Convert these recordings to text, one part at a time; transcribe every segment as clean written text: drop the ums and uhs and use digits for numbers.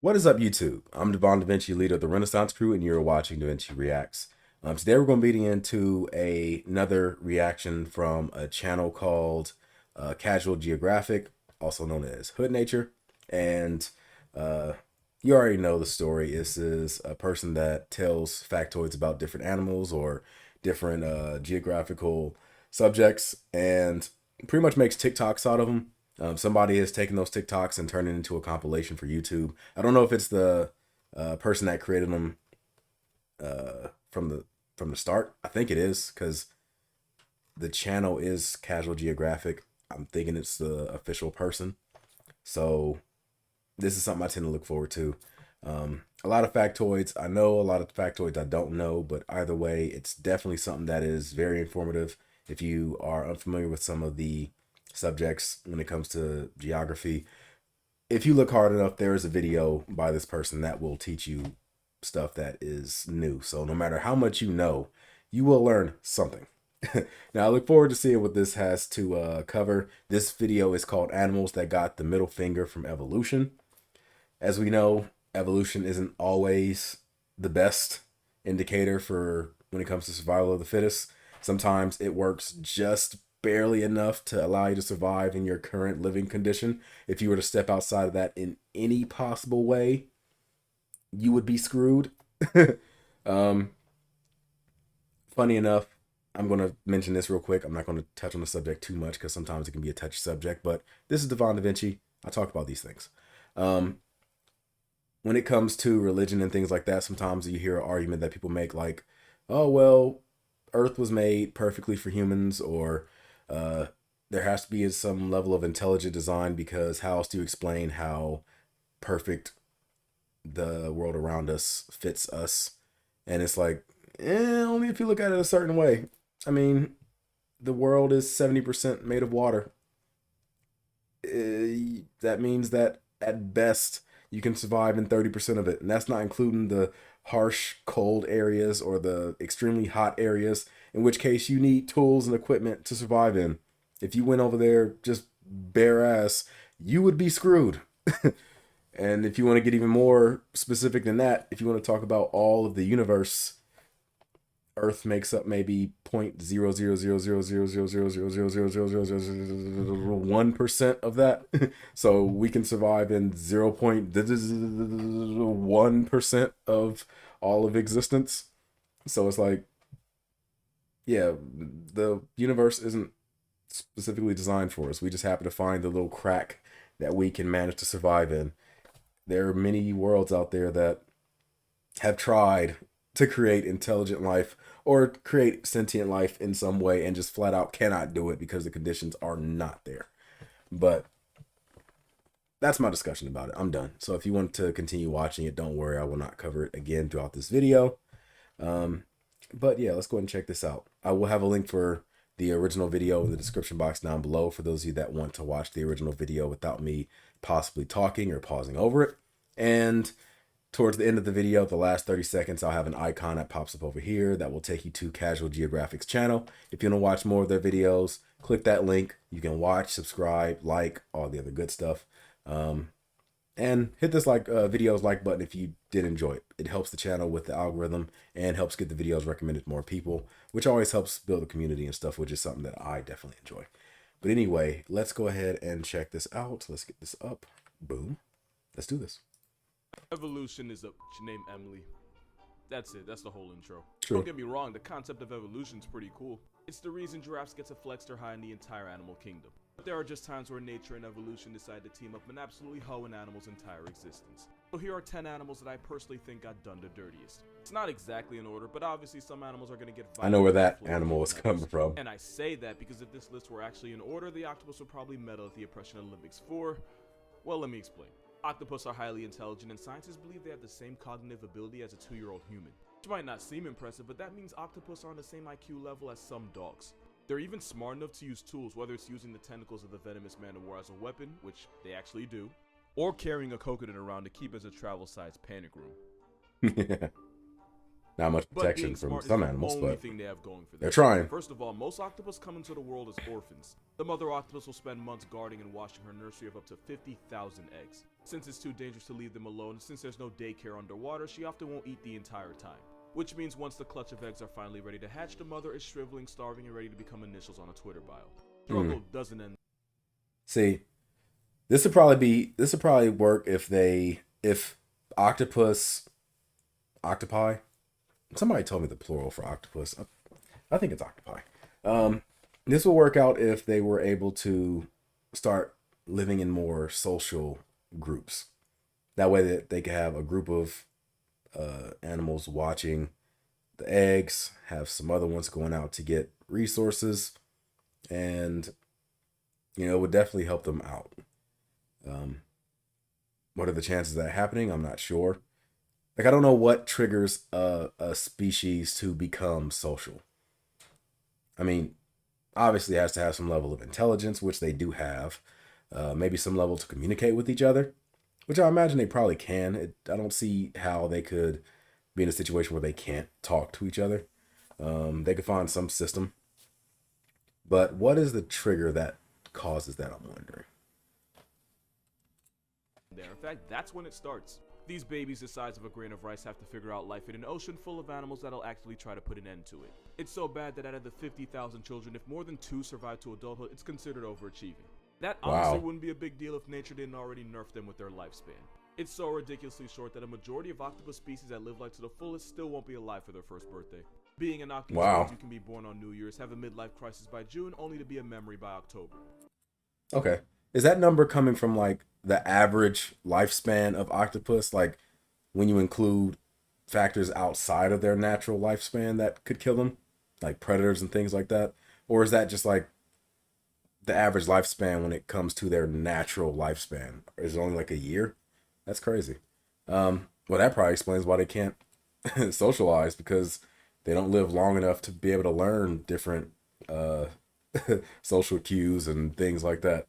What is up, YouTube? I'm Devon DaVinci, leader of the Renaissance crew, and you're watching DaVinci Reacts. Today we're going to be getting into another reaction from a channel called Casual Geographic, also known as Hood Nature. And uh, you already know the story. This is a person that tells factoids about different animals or different geographical subjects and pretty much makes TikToks out of them. Somebody has taken those TikToks and turned it into a compilation for YouTube. I don't know if it's the person that created them from the start. I think it is because the channel is Casual Geographic. I'm thinking it's the official person. So this is something I tend to look forward to. A lot of factoids. I know a lot of factoids I don't know, but either way, it's definitely something that is very informative. If you are unfamiliar with some of the subjects when it comes to geography, if you look hard enough, there is a video by this person that will teach you stuff that is new. So no matter how much you know, you will learn something. Now I look forward to seeing what this has to cover. This video is called Animals That Got the Middle Finger from Evolution. As we know, evolution isn't always the best indicator for when it comes to survival of the fittest. Sometimes it works just barely enough to allow you to survive in your current living condition. If you were to step outside of that in any possible way, you would be screwed. um, Funny enough, I'm going to mention this real quick. I'm not going to touch on the subject too much because sometimes it can be a touchy subject, but this is Devon DaVinci. I talk about these things. When it comes to religion and things like that, sometimes you hear an argument that people make like, oh, well, Earth was made perfectly for humans, or there has to be some level of intelligent design because how else do you explain how perfect the world around us fits us? And it's like, only if you look at it a certain way. I mean, the world is 70% made of water. That means that at best you can survive in 30% of it, and that's not including the harsh cold areas or the extremely hot areas, in which case you need tools and equipment to survive in. If you went over there just bare ass, you would be screwed. And if you want to get even more specific than that, if you want to talk about all of the universe, Earth makes up maybe 0.0000000000001% of that. So we can survive in 0.1% of all of existence. So it's like, yeah, the universe isn't specifically designed for us. We just happen to find the little crack that we can manage to survive in. There are many worlds out there that have tried to create intelligent life or create sentient life in some way and just flat out cannot do it because the conditions are not there. But that's my discussion about it. I'm done. So if you want to continue watching it, don't worry, I will not cover it again throughout this video. But yeah, let's go ahead and check this out. I will have a link for the original video in the description box down below for those of you that want to watch the original video without me possibly talking or pausing over it. And towards the end of the video, the last 30 seconds, I'll have an icon that pops up over here that will take you to Casual Geographic's channel. If you want to watch more of their videos, click that link. You can watch, subscribe, like, all the other good stuff. And hit this videos like button if you did enjoy it. It helps the channel with the algorithm and helps get the videos recommended to more people, which always helps build a community and stuff, which is something that I definitely enjoy. But anyway, let's go ahead and check this out. Let's get this up. Boom. Let's do this. Evolution is a name Emily. That's it. That's the whole intro. True. Don't get me wrong, the concept of evolution is pretty cool. It's the reason giraffes get to flex their high in the entire animal kingdom. But there are just times where nature and evolution decide to team up and absolutely hoe an animal's entire existence. So here are 10 animals that I personally think got done the dirtiest. It's not exactly in order, but obviously some animals are going to get I know where that animal is coming from. And I say that because if this list were actually in order, the octopus would probably medal at the Oppression Olympics for, well, let me explain. Octopus are highly intelligent, and scientists believe they have the same cognitive ability as a 2-year-old human. Which might not seem impressive, but that means octopus are on the same IQ level as some dogs. They're even smart enough to use tools, whether it's using the tentacles of the venomous man-o-war as a weapon, which they actually do, or carrying a coconut around to keep as a travel-sized panic room. Not much But protection being from smart is some the animals, only but thing they have going for them. they're trying. First of all, most octopus come into the world as orphans. The mother octopus will spend months guarding and watching her nursery of up to 50,000 eggs. Since it's too dangerous to leave them alone, and since there's no daycare underwater, she often won't eat the entire time. Which means once the clutch of eggs are finally ready to hatch, the mother is shriveling, starving, and ready to become initials on a Twitter bio. Struggle doesn't end. See, this would probably work if octopi. Somebody told me the plural for octopus. I think it's octopi. This will work out if they were able to start living in more social groups. That way that they could have a group of animals watching the eggs, have some other ones going out to get resources, and it would definitely help them out. What are the chances of that happening? I'm not sure. Like, I don't know what triggers a species to become social. I mean, obviously it has to have some level of intelligence, which they do have. Maybe some level to communicate with each other, which I imagine they probably can. I don't see how they could be in a situation where they can't talk to each other. They could find some system. But what is the trigger that causes that, I'm wondering? In fact, that's when it starts. These babies the size of a grain of rice have to figure out life in an ocean full of animals that'll actually try to put an end to it. It's so bad that out of the 50,000 children, if more than 2 survive to adulthood, it's considered overachieving. That honestly wouldn't be a big deal if nature didn't already nerf them with their lifespan. It's so ridiculously short that a majority of octopus species that live life to the fullest still won't be alive for their first birthday. Being an octopus means you can be born on New Year's, have a midlife crisis by June, only to be a memory by October. Okay. Is that number coming from like the average lifespan of octopus? Like when you include factors outside of their natural lifespan that could kill them, like predators and things like that? Or is that just like the average lifespan when it comes to their natural lifespan? Is it only like a year? That's crazy. Well, that probably explains why they can't socialize, because they don't live long enough to be able to learn different social cues and things like that.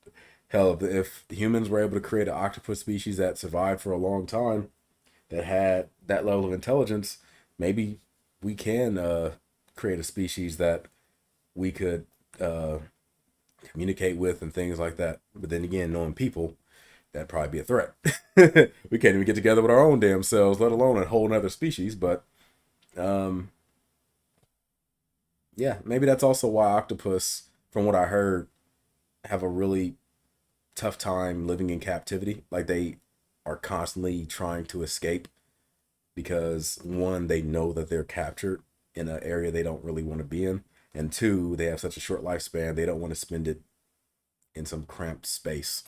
Hell, if humans were able to create an octopus species that survived for a long time, that had that level of intelligence, maybe we can create a species that we could communicate with and things like that. But then again, knowing people, that'd probably be a threat. We can't even get together with our own damn selves, let alone a whole other species. But yeah, maybe that's also why octopus, from what I heard, have a really tough time living in captivity. Like, they are constantly trying to escape because, one, they know that they're captured in an area they don't really want to be in, and two, they have such a short lifespan, they don't want to spend it in some cramped space.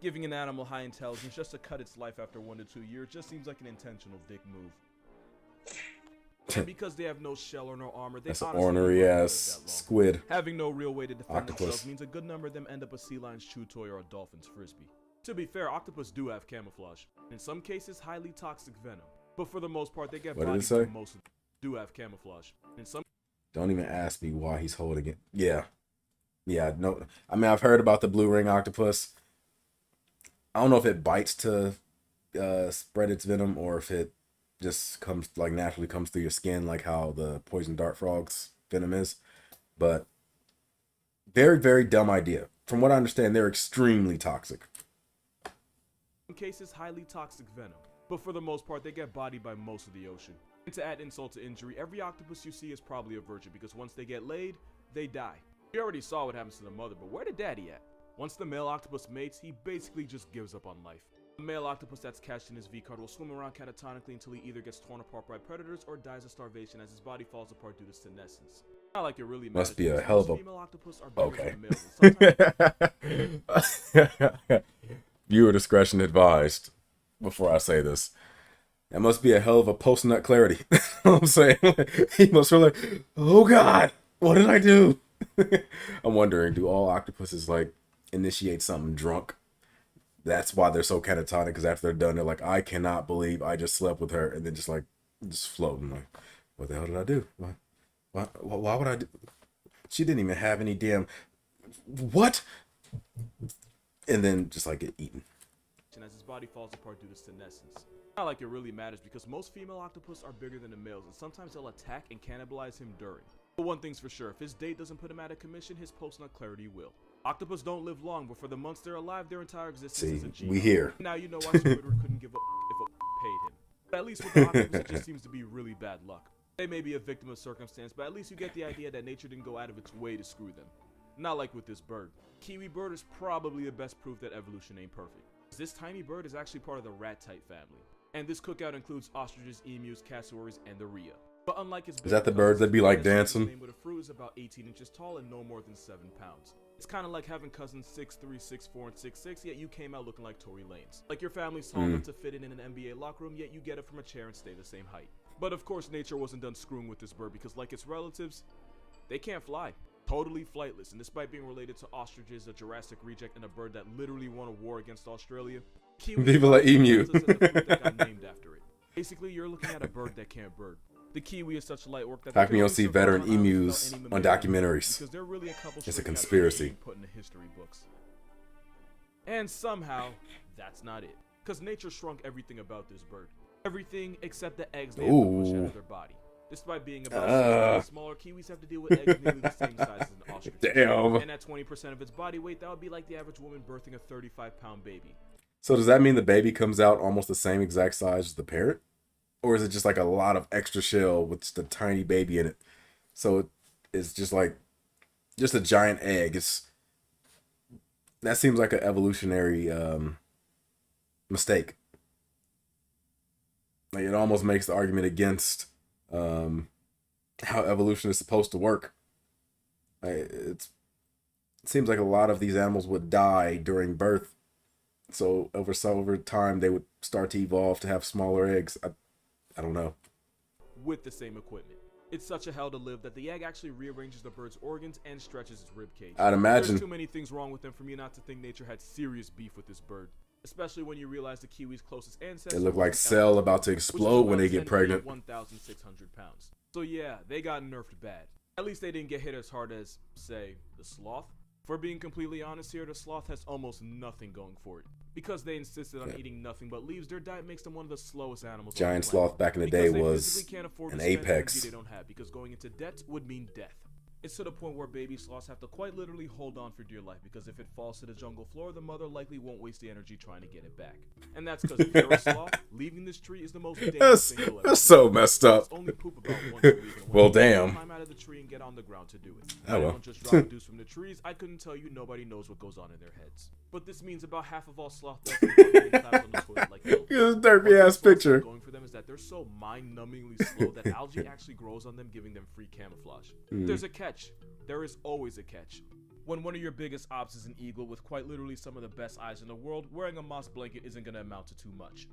Giving an animal high intelligence just to cut its life after 1 to 2 years just seems like an intentional dick move. And because they have no shell or no armor, they That's an honestly ornery won't live ass that long. squid. Having no real way to defend Octopus. themselves means a good number of them end up a sea lion's chew toy or a dolphin's frisbee. To be fair, octopus do have camouflage. In some cases, highly toxic venom. But for the most part, they get What did it bodied say? by most of them. Do have camouflage. In some Don't even ask me why he's holding it. Yeah. No. I mean, I've heard about the blue ring octopus. I don't know if it bites to spread its venom, or if it just comes, like, naturally comes through your skin, like how the poison dart frog's venom is. But very, very dumb idea. From what I understand, they're extremely toxic. cases, highly toxic venom. But for the most part, they get bodied by most of the ocean. And to add insult to injury, every octopus you see is probably a virgin, because once they get laid, they die. We already saw what happens to the mother, but where did daddy at? Once the male octopus mates, he basically just gives up on life. The male octopus that's catched in his V-card will swim around catatonically until he either gets torn apart by predators or dies of starvation as his body falls apart due to senescence. Not like it really matters. Must be a hell of a... Female octopus are bigger than males, and sometimes... Viewer discretion advised before I say this. That must be a hell of a post-nut clarity. You know what I'm saying? He must feel like, oh God, what did I do? I'm wondering, do all octopuses like initiate something drunk? That's why they're so catatonic, because after they're done, they're like, I cannot believe I just slept with her, and then just floating, like, what the hell did I do? Why would I do? She didn't even have any damn, what? And then just like get eaten. as his body falls apart due to senescence. Not like it really matters because most female octopus are bigger than the males and sometimes they'll attack and cannibalize him during. But one thing's for sure, if his date doesn't put him out of commission, his post-nut clarity will. Octopus don't live long, but for the months they're alive, their entire existence is a gene. We here. Now you know why Squidward couldn't give a if a paid him. But at least with the octopus, it just seems to be really bad luck. They may be a victim of circumstance, but at least you get the idea that nature didn't go out of its way to screw them. Not like with this bird. Kiwi bird is probably the best proof that evolution ain't perfect. This tiny bird is actually part of the rat-type family. And this cookout includes ostriches, emus, cassowaries, and the rhea. But unlike its Is that the birds that be like dancing? With a fruit is about 18 inches tall and no more than 7 pounds. It's kind of like having cousins 6'3", 6'4", and 6'6", yet you came out looking like Tory Lanez. Like your family's tall enough to fit in an NBA locker room, yet you get it from a chair and stay the same height. But of course, nature wasn't done screwing with this bird because like its relatives, they can't fly. Totally flightless, and despite being related to ostriches, a Jurassic reject, and a bird that literally won a war against Australia, Kiwi Viva la emu. that got named after it. Basically, you're looking at a bird that can't bird. The Kiwi is such light work that How come you don't see veteran emus on documentaries? Because they're really a couple it's a conspiracy. Put in the history books. And somehow, that's not it. Because nature shrunk everything about this bird. Everything except the eggs they have to push out of their body. Despite being about 6 times smaller, Kiwis have to deal with eggs nearly the same size as an ostrich. Damn. And at 20% of its body weight, that would be like the average woman birthing a 35-pound baby. So does that mean the baby comes out almost the same exact size as the parent? Or is it just like a lot of extra shell with just a tiny baby in it? So it's just like, just a giant egg. That seems like an evolutionary mistake. Like it almost makes the argument against how evolution is supposed to work. It seems like a lot of these animals would die during birth. So over time, they would start to evolve to have smaller eggs. I don't know. With the same equipment. It's such a hell to live that the egg actually rearranges the bird's organs and stretches its rib cage. I'd imagine. There's too many things wrong with them for me not to think nature had serious beef with this bird. Especially when you realize the Kiwi's closest ancestor. They look like cell about to explode when they get pregnant. 1,600 pounds. So yeah, they got nerfed bad. At least they didn't get hit as hard as, say, the sloth. For being completely honest here, the sloth has almost nothing going for it. Because they insisted on eating nothing but leaves, their diet makes them one of the slowest animals. Giant sloth back in the day was an apex. They don't have because going into debt would mean death. It's to the point where baby sloths have to quite literally hold on for dear life because if it falls to the jungle floor, the mother likely won't waste the energy trying to get it back. And that's because if you're a sloth, leaving this tree is the most dangerous thing you'll ever do. That's so messed up. Only poop about once a week. Well, damn. Climb out of the tree and get on the ground to do it. Oh, well. Don't just drop dews from the trees. I couldn't tell you. Nobody knows what goes on in their heads. But this means about half of all sloth deaths on the toilet like this derpy ass picture. Going for them is that they're so mind-numbingly slow that algae actually grows on them, giving them free camouflage. There's a catch. There is always a catch. When one of your biggest ops is an eagle with quite literally some of the best eyes in the world, wearing a moss blanket isn't going to amount to too much.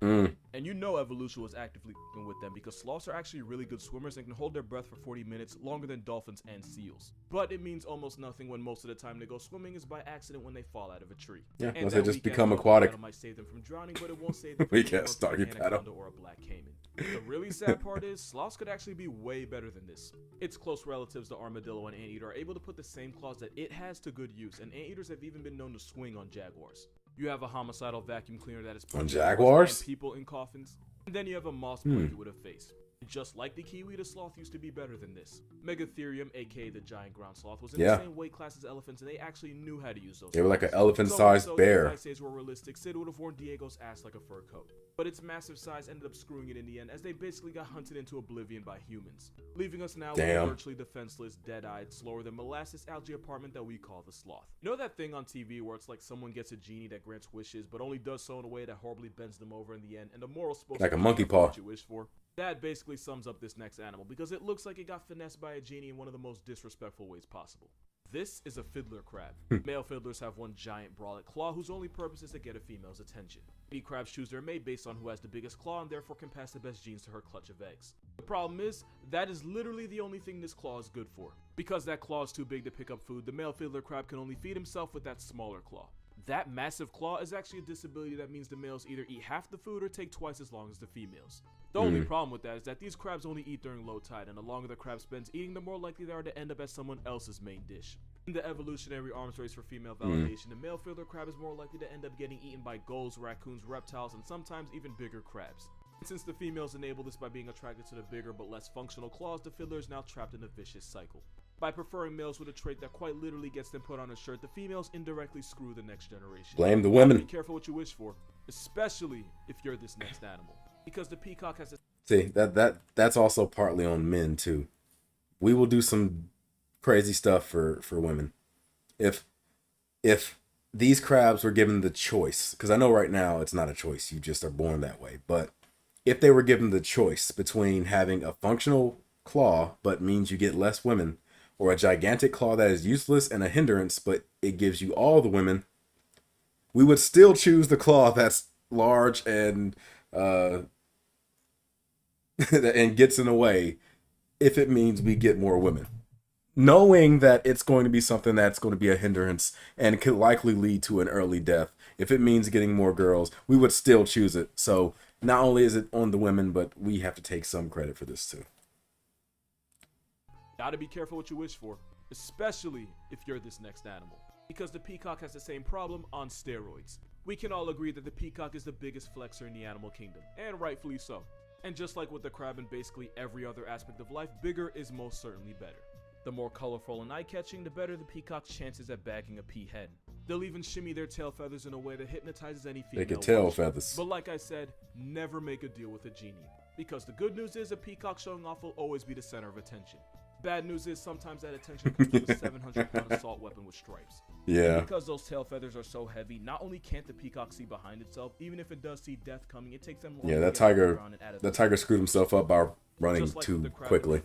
And you know evolution was actively f***ing with them because sloths are actually really good swimmers and can hold their breath for 40 minutes longer than dolphins and seals. But it means almost nothing when most of the time they go swimming is by accident when they fall out of a tree. Yeah, unless they just become aquatic. It might save them from drowning, but it won't save them from We can't start your paddle. or a black caiman. The really sad part is, sloths could actually be way better than this. Its close relatives, the armadillo and anteater, are able to put the same claws that it has to good use, and anteaters have even been known to swing on jaguars. You have a homicidal vacuum cleaner that is put on jaguars and people in coffins, and then you have a moss blanket with a face. Just like the Kiwi, the sloth used to be better than this. Megatherium, aka the giant ground sloth, was in the same weight class as elephants, and they actually knew how to use those. They were like an elephant-sized bear. If Ice Age were realistic, Sid would have worn Diego's ass like a fur coat. But its massive size ended up screwing it in the end, as they basically got hunted into oblivion by humans, leaving us now with a virtually defenseless, dead-eyed, slower than molasses algae apartment that we call the sloth. You know that thing on TV where it's like someone gets a genie that grants wishes, but only does so in a way that horribly bends them over in the end, and the moral's supposed like to a be monkey paw. what you wish for? That basically sums up this next animal, because it looks like it got finessed by a genie in one of the most disrespectful ways possible. This is a fiddler crab. Male fiddlers have one giant brolic claw whose only purpose is to get a female's attention. Bee crabs choose their mate based on who has the biggest claw and therefore can pass the best genes to her clutch of eggs. The problem is, that is literally the only thing this claw is good for. Because that claw is too big to pick up food, the male fiddler crab can only feed himself with that smaller claw. That massive claw is actually a disability that means the males either eat half the food or take twice as long as the females. The only problem with that is that these crabs only eat during low tide, and the longer the crab spends eating, the more likely they are to end up as someone else's main dish. In the evolutionary arms race for female validation, the male fiddler crab is more likely to end up getting eaten by gulls, raccoons, reptiles, and sometimes even bigger crabs. And since the females enable this by being attracted to the bigger but less functional claws, the fiddler is now trapped in a vicious cycle. By preferring males with a trait that quite literally gets them put on a shirt, the females indirectly screw the next generation. Blame the women. Be careful what you wish for, especially if you're this next animal, because the peacock has a... See, that's also partly on men too. We will do some crazy stuff for women. If these crabs were given the choice, because I know right now it's not a choice, you just are born that way, but if they were given the choice between having a functional claw but means you get less women, or a gigantic claw that is useless and a hindrance but it gives you all the women, we would still choose the claw that's large and and gets in the way if it means we get more women, knowing that it's going to be something that's going to be a hindrance and could likely lead to an early death. If it means getting more girls, we would still choose it. So not only is it on the women, but we have to take some credit for this too. Gotta be careful what you wish for, especially if you're this next animal, because the peacock has the same problem on steroids. We can all agree that the peacock is the biggest flexor in the animal kingdom, and rightfully so. And just like with the crab and basically every other aspect of life, bigger is most certainly better. The more colorful and eye-catching, the better the peacock's chances at bagging a peahen. They'll even shimmy their tail feathers in a way that hypnotizes any female. They can tail watcher. feathers. But like I said, never make a deal with a genie, because the good news is a peacock showing off will always be the center of attention. Bad news is sometimes that attention comes with a 700-pound assault weapon with stripes. Yeah. Because those tail feathers are so heavy, not only can't the peacock see behind itself, even if it does see death coming, it takes them long. Yeah, that tiger screwed himself up by running too quickly.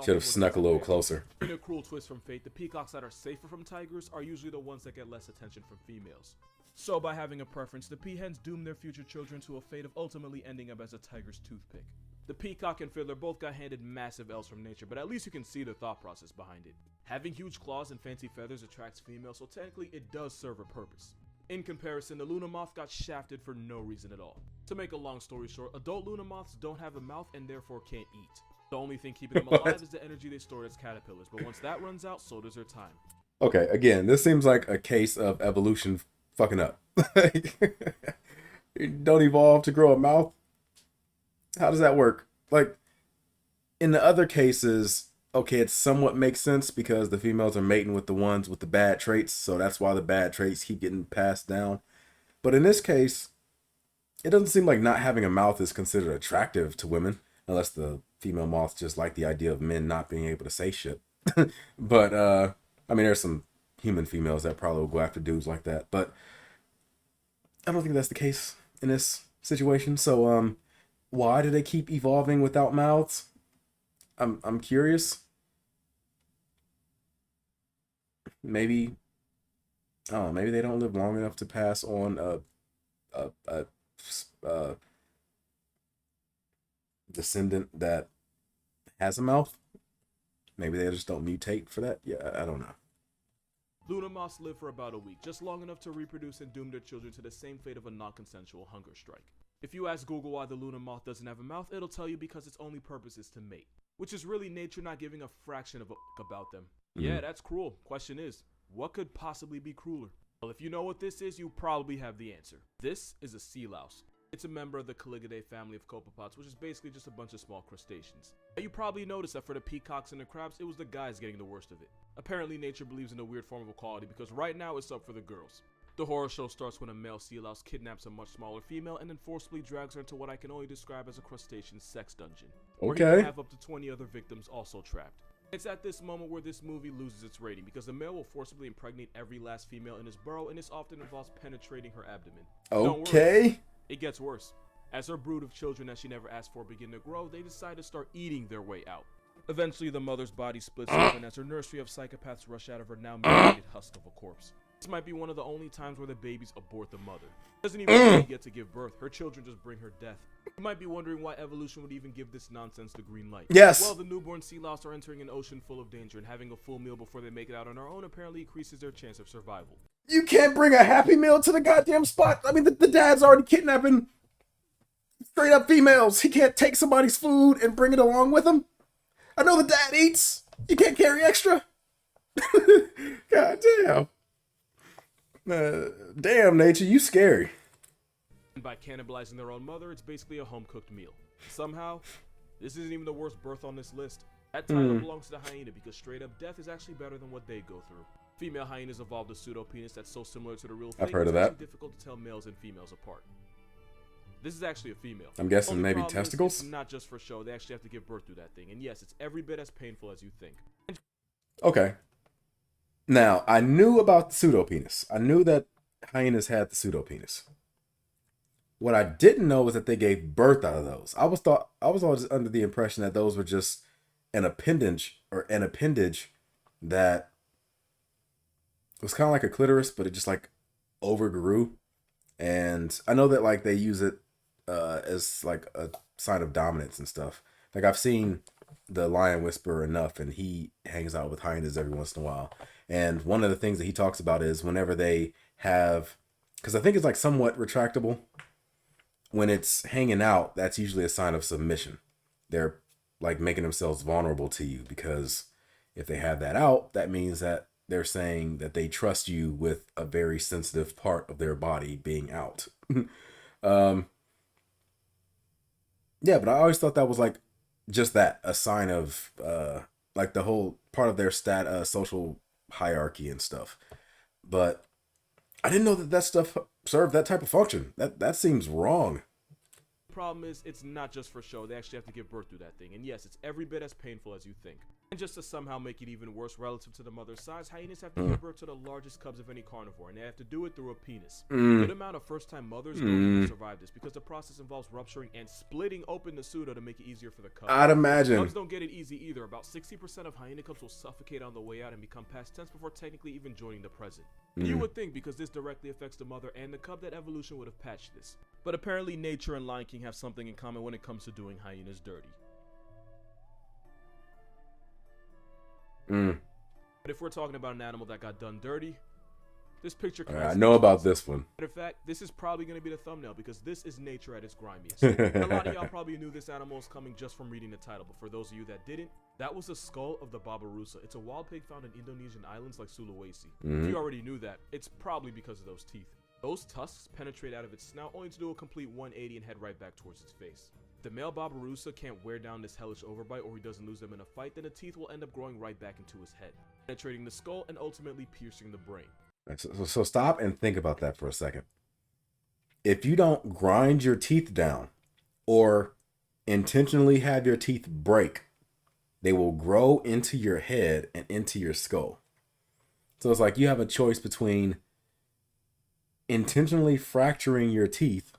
Should have snuck a little closer. In a cruel twist from fate, the peacocks that are safer from tigers are usually the ones that get less attention from females. So by having a preference, the peahens doom their future children to a fate of ultimately ending up as a tiger's toothpick. The peacock and fiddler both got handed massive L's from nature, but at least you can see the thought process behind it. Having huge claws and fancy feathers attracts females, so technically it does serve a purpose. In comparison, the Luna moth got shafted for no reason at all. To make a long story short, adult Luna moths don't have a mouth and therefore can't eat. The only thing keeping them alive is the energy they store as caterpillars, but once that runs out, so does their time. Okay, again, this seems like a case of evolution fucking up. You don't evolve to grow a mouth? How does that work? Like, in the other cases, okay, it somewhat makes sense because the females are mating with the ones with the bad traits, so that's why the bad traits keep getting passed down. But in this case, it doesn't seem like not having a mouth is considered attractive to women, unless the female moths just like the idea of men not being able to say shit. But, I mean, there's some human females that probably will go after dudes like that, but I don't think that's the case in this situation. So, why do they keep evolving without mouths? I'm curious. Maybe, I don't know, maybe they don't live long enough to pass on a descendant that has a mouth. Maybe they just don't mutate for that. Yeah, I don't know. Luna moths live for about a week, just long enough to reproduce and doom their children to the same fate of a non-consensual hunger strike. If you ask Google why the Luna moth doesn't have a mouth, it'll tell you because its only purpose is to mate, which is really nature not giving a fraction of a fuck about them. Yeah, that's cruel. Question is, what could possibly be crueler? Well, if you know what this is, you probably have the answer. This is a sea louse. It's a member of the Caligidae family of copepods, which is basically just a bunch of small crustaceans. You probably noticed that for the peacocks and the crabs, it was the guys getting the worst of it. Apparently nature believes in a weird form of equality because right now it's up for the girls. The horror show starts when a male sea louse kidnaps a much smaller female and then forcibly drags her into what I can only describe as a crustacean sex dungeon. Where he can have up to 20 other victims also trapped. It's at this moment where this movie loses its rating because the male will forcibly impregnate every last female in his burrow, and this often involves penetrating her abdomen. Okay. It gets worse. As her brood of children that she never asked for begin to grow, they decide to start eating their way out. Eventually, the mother's body splits open as her nursery of psychopaths rush out of her now mutilated husk of a corpse. This might be one of the only times where the babies abort the mother. She doesn't even really get to give birth. Her children just bring her death. You might be wondering why evolution would even give this nonsense the green light. Yes. Well, the newborn sea louse are entering an ocean full of danger, and having a full meal before they make it out on their own apparently increases their chance of survival. You can't bring a Happy Meal to the goddamn spot. I mean, the dad's already kidnapping straight up females. He can't take somebody's food and bring it along with him. I know the dad eats. You can't carry extra. God damn. Damn, nature, you scary. And by cannibalizing their own mother, it's basically a home-cooked meal. Somehow, this isn't even the worst birth on this list. That title belongs to the hyena because straight-up death is actually better than what they go through. Female hyenas evolved a pseudo-penis that's so similar to the real thing, I've heard of it's that. actually difficult to tell males and females apart. This is actually a female. I'm guessing Only maybe problem is testicles? it's not just for show, they actually have to give birth to that thing. And yes, it's every bit as painful as you think. Okay. Now, I knew about the pseudopenis. I knew that hyenas had the pseudopenis. What I didn't know was that they gave birth out of those. I was always under the impression that those were just an appendage that was kind of like a clitoris, but it just like overgrew. And I know that like they use it as like a sign of dominance and stuff. Like I've seen the lion whisperer enough, and he hangs out with hyenas every once in a while. And one of the things that he talks about is whenever they have, because I think it's like somewhat retractable, when it's hanging out, that's usually a sign of submission. They're like making themselves vulnerable to you, because if they have that out, that means that they're saying that they trust you with a very sensitive part of their body being out. Yeah, but I always thought that was like just that, a sign of like the whole part of their social hierarchy and stuff. But I didn't know that stuff served that type of function. That seems wrong. Problem is, it's not just for show, they actually have to give birth to that thing. And yes, it's every bit as painful as you think. And just to somehow make it even worse relative to the mother's size, hyenas have to give birth to the largest cubs of any carnivore, and they have to do it through a penis. A good amount of first-time mothers don't even survive this, because the process involves rupturing and splitting open the pseudo to make it easier for the cubs. I'd imagine. Cubs don't get it easy either. About 60% of hyena cubs will suffocate on the way out and become past tense before technically even joining the present. You would think, because this directly affects the mother and the cub, that evolution would have patched this. But apparently nature and Lion King have something in common when it comes to doing hyenas dirty. But if we're talking about an animal that got done dirty, this picture kind of... I know about this one. Matter of fact, this is probably going to be the thumbnail, because this is nature at its grimiest. A lot of y'all probably knew this animal is coming just from reading the title, but for those of you that didn't, that was the skull of the Babirusa. It's a wild pig found in Indonesian islands like Sulawesi. If you already knew that, it's probably because of those teeth. Those tusks penetrate out of its snout only to do a complete 180 and head right back towards its face. If the male Babirusa can't wear down this hellish overbite, or he doesn't lose them in a fight, then the teeth will end up growing right back into his head, penetrating the skull and ultimately piercing the brain. So stop and think about that for a second. If you don't grind your teeth down or intentionally have your teeth break, they will grow into your head and into your skull. So it's like you have a choice between intentionally fracturing your teeth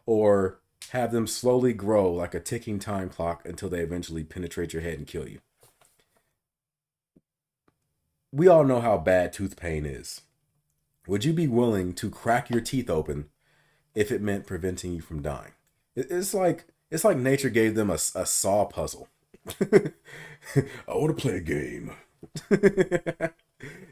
or have them slowly grow like a ticking time clock until they eventually penetrate your head and kill you. We all know how bad tooth pain is. Would you be willing to crack your teeth open if it meant preventing you from dying? It's like nature gave them a saw puzzle. I want to play a game.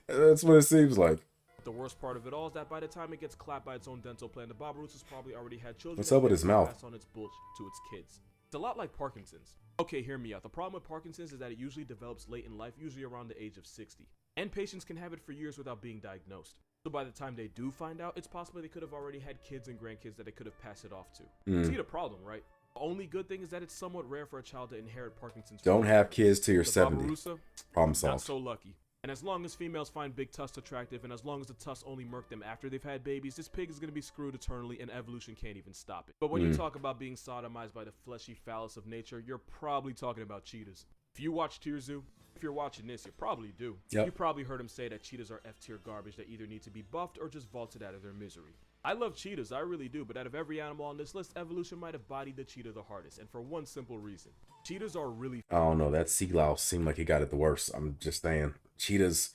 That's what it seems like. The worst part of it all is that by the time it gets clapped by its own dental plan, the Babirusa's probably already had children. What's up with his mouth? Pass on its bullshit to its kids. It's a lot like Parkinson's. Okay, hear me out. The problem with Parkinson's is that it usually develops late in life, usually around the age of 60. And patients can have it for years without being diagnosed. So by the time they do find out, it's possible they could have already had kids and grandkids that they could have passed it off to. See the problem, right? The only good thing is that it's somewhat rare for a child to inherit Parkinson's. Don't have kids till you're 70. Babirusa, problem solved. not so lucky. And as long as females find big tusks attractive, and as long as the tusks only murk them after they've had babies, this pig is going to be screwed eternally, and evolution can't even stop it. But when you talk about being sodomized by the fleshy phallus of nature, you're probably talking about cheetahs. If you watch Tier Zoo, if you're watching this, you probably do. Yep. You probably heard him say that cheetahs are F-tier garbage that either need to be buffed or just vaulted out of their misery. I love cheetahs, I really do, but out of every animal on this list, evolution might have bodied the cheetah the hardest, and for one simple reason. Cheetahs are really... I don't know, that sea louse seemed like he got it the worst. I'm just saying. Cheetahs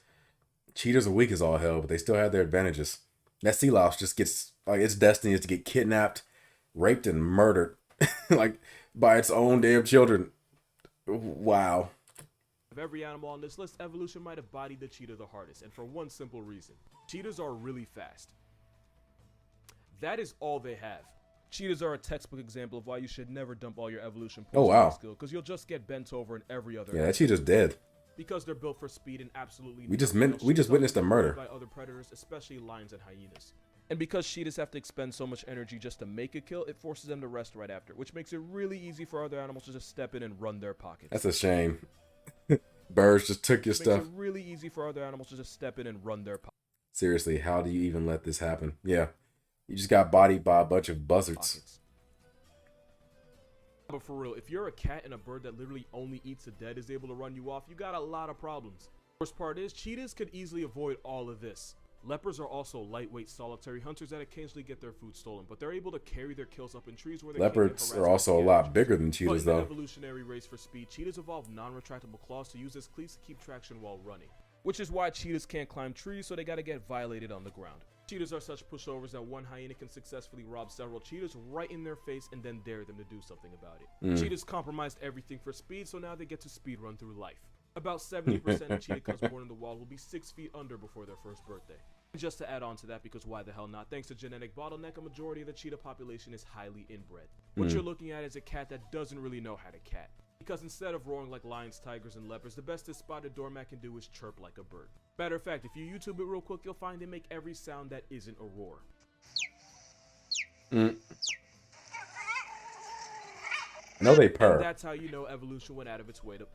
are weak as all hell, but they still have their advantages. That sea louse just gets, like, its destiny is to get kidnapped, raped, and murdered, like, by its own damn children. Wow. Of every animal on this list, evolution might have bodied the cheetah the hardest, and for one simple reason. Cheetahs are really fast. That is all they have. Cheetahs are a textbook example of why you should never dump all your evolution points on skill, because you'll just get bent over in every other. Yeah, that cheetah's dead. because they're built for speed and absolutely We just nothing else. we just Cheetahs witnessed a also murder. by other predators, especially lions and hyenas. And because cheetahs have to expend so much energy just to make a kill, it forces them to rest right after, which makes it really easy for other animals to just step in and run their pockets. That's a shame. Birds just took your stuff. Makes it really easy for other animals to just step in and run their Seriously, how do you even let this happen? Yeah, you just got bodied by a bunch of buzzards. pockets. But for real, if you're a cat and a bird that literally only eats the dead is able to run you off, you got a lot of problems. Worst part is, cheetahs could easily avoid all of this. Leopards are also lightweight, solitary hunters that occasionally get their food stolen, but they're able to carry their kills up in trees where they Leopards can't get are also a lot bigger than cheetahs, but in though. the evolutionary race for speed, cheetahs evolved non-retractable claws to use as cleats to keep traction while running. Which is why cheetahs can't climb trees, so they gotta get violated on the ground. Cheetahs are such pushovers that one hyena can successfully rob several cheetahs right in their face and then dare them to do something about it. Cheetahs compromised everything for speed, so now they get to speed run through life. About 70% of cheetah cubs born in the wild will be 6 feet under before their first birthday. And just to add on to that, because why the hell not, thanks to genetic bottleneck, a majority of the cheetah population is highly inbred. What you're looking at is a cat that doesn't really know how to cat. Because instead of roaring like lions, tigers, and leopards, the best this spotted doormat can do is chirp like a bird. Matter of fact, if you YouTube it real quick, you'll find they make every sound that isn't a roar. I know they purr. And that's how you know evolution went out of its way to them.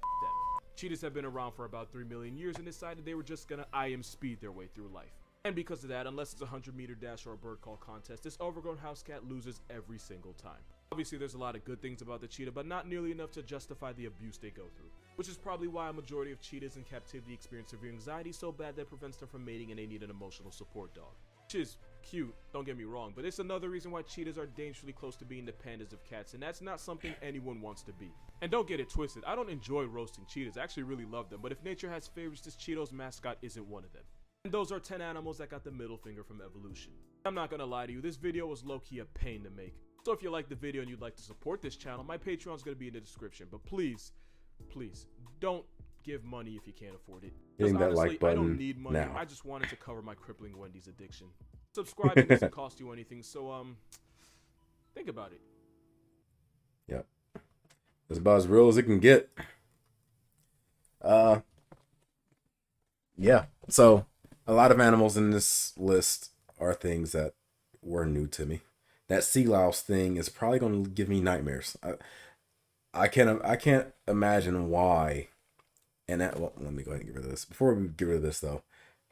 Cheetahs have been around for about 3 million years and decided they were just gonna IM speed their way through life. And because of that, unless it's a 100-meter dash or a bird call contest, this overgrown house cat loses every single time. Obviously, there's a lot of good things about the cheetah, but not nearly enough to justify the abuse they go through. Which is probably why a majority of cheetahs in captivity experience severe anxiety so bad that it prevents them from mating and they need an emotional support dog. Which is cute, don't get me wrong, but it's another reason why cheetahs are dangerously close to being the pandas of cats, and that's not something anyone wants to be. And don't get it twisted, I don't enjoy roasting cheetahs, I actually really love them, but if nature has favorites, this Cheeto's mascot isn't one of them. And those are 10 animals that got the middle finger from evolution. I'm not gonna lie to you, this video was low-key a pain to make. So if you like the video and you'd like to support this channel, my Patreon's gonna be in the description, but please, don't give money if you can't afford it. Because Hitting that honestly, like button I don't need money, now. I just wanted to cover my crippling Wendy's addiction. Subscribing doesn't cost you anything, so think about it. Yep. It's about as real as it can get. Yeah. So a lot of animals in this list are things that were new to me. That sea louse thing is probably going to give me nightmares. I can't imagine why. And that, well, let me go ahead and get rid of this. Before we get rid of this, though,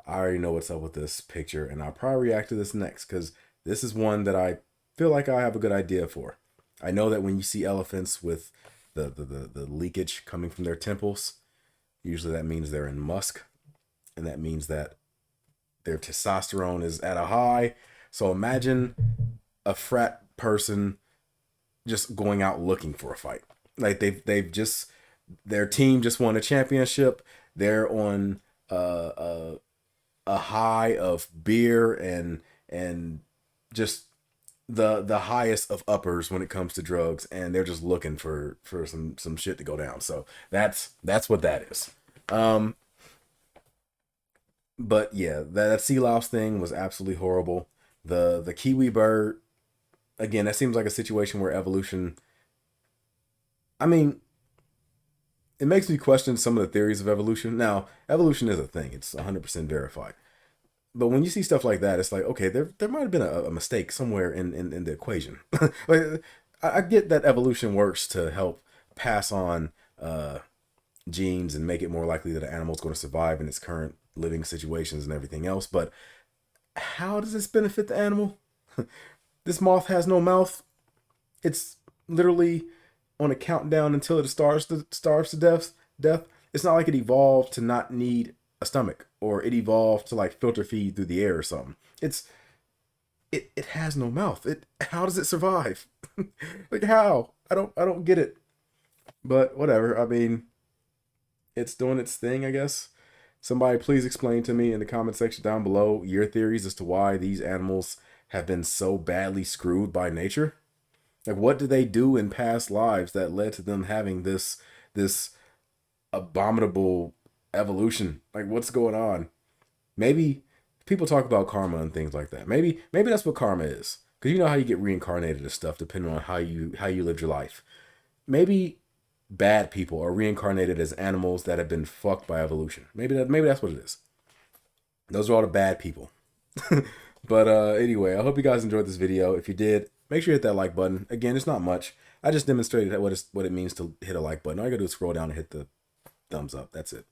I already know what's up with this picture, and I'll probably react to this next because this is one that I feel like I have a good idea for. I know that when you see elephants with the leakage coming from their temples, usually that means they're in musk, and that means that their testosterone is at a high. So imagine a frat person just going out looking for a fight. Like they've just, their team just won a championship. They're on a high of beer and just the highest of uppers when it comes to drugs, and they're just looking for some shit to go down. So that's what that is. But yeah, that sea louse thing was absolutely horrible. The kiwi bird, again, that seems like a situation where evolution, I mean, it makes me question some of the theories of evolution. Now, evolution is a thing. It's 100% verified. But when you see stuff like that, it's like, okay, there might have been a mistake somewhere in the equation. Like, I get that evolution works to help pass on genes and make it more likely that an animal's going to survive in its current living situations and everything else. But how does this benefit the animal? This moth has no mouth. It's literally on a countdown until it starves to death. It's not like it evolved to not need a stomach, or it evolved to like filter feed through the air or something. It has no mouth. How does it survive? Like, how? I don't get it. But whatever. I mean, it's doing its thing, I guess. Somebody please explain to me in the comment section down below your theories as to why these animals have been so badly screwed by nature. Like, what did they do in past lives that led to them having this abominable evolution? Like, what's going on? Maybe people talk about karma and things like that. Maybe that's what karma is. Because you know how you get reincarnated and stuff depending on how you lived your life. Maybe bad people are reincarnated as animals that have been fucked by evolution. Maybe that's what it is. Those are all the bad people. But anyway, I hope you guys enjoyed this video. If you did, make sure you hit that like button. Again, it's not much. I just demonstrated what it means to hit a like button. All you gotta do is scroll down and hit the thumbs up. That's it.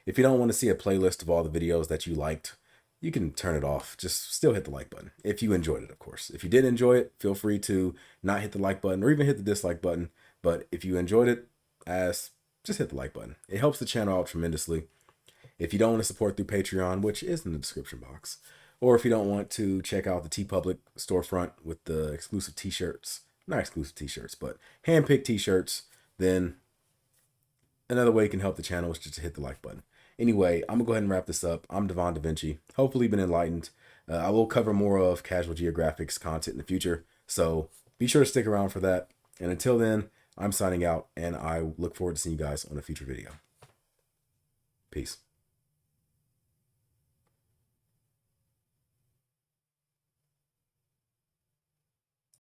If you don't want to see a playlist of all the videos that you liked, you can turn it off. Just still hit the like button if you enjoyed it, of course. If you did enjoy it, feel free to not hit the like button or even hit the dislike button. But if you enjoyed it, just hit the like button. It helps the channel out tremendously. If you don't want to support through Patreon, which is in the description box, or if you don't want to check out the TeePublic storefront with the exclusive t-shirts, not exclusive t-shirts, but hand-picked t-shirts, then another way you can help the channel is just to hit the like button. Anyway, I'm going to go ahead and wrap this up. I'm Devon DaVinci. Hopefully you've been enlightened. I will cover more of Casual Geographic's content in the future, so be sure to stick around for that. And until then, I'm signing out, and I look forward to seeing you guys on a future video. Peace.